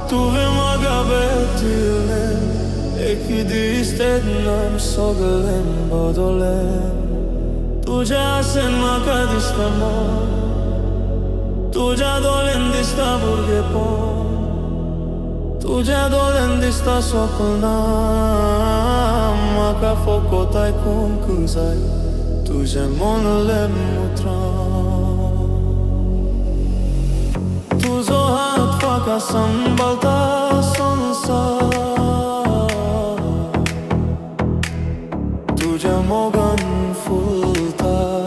Tu vem agabetile Ekidistednam sogelem bodolem Tuđa sen makadistamo Tuđa dolendista burgepon Tuđa dolendista sokulnam Maka fokotaj kun kızay Tuđa monolem mutram Tuzo hat fakasam balta sonsa Tuđa mogan fulta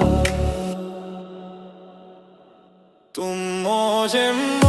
Tum mojem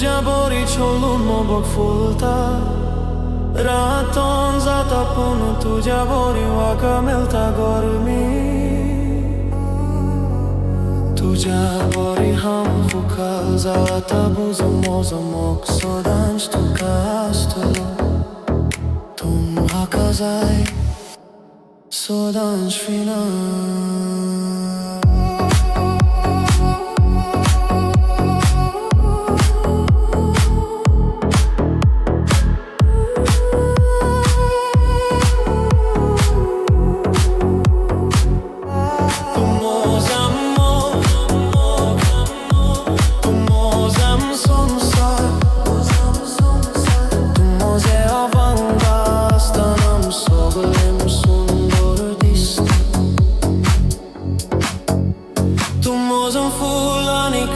Tuđa bori čolun mobog fulta Raton zata punu tuđa bori vaka melta gormi Tuđa bori ham fukal zata buzo mozomok sodan štukastelo Tum hakazaj sodan šfinan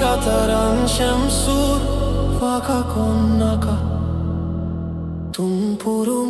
Kataran shamsur vaka konaka tum puru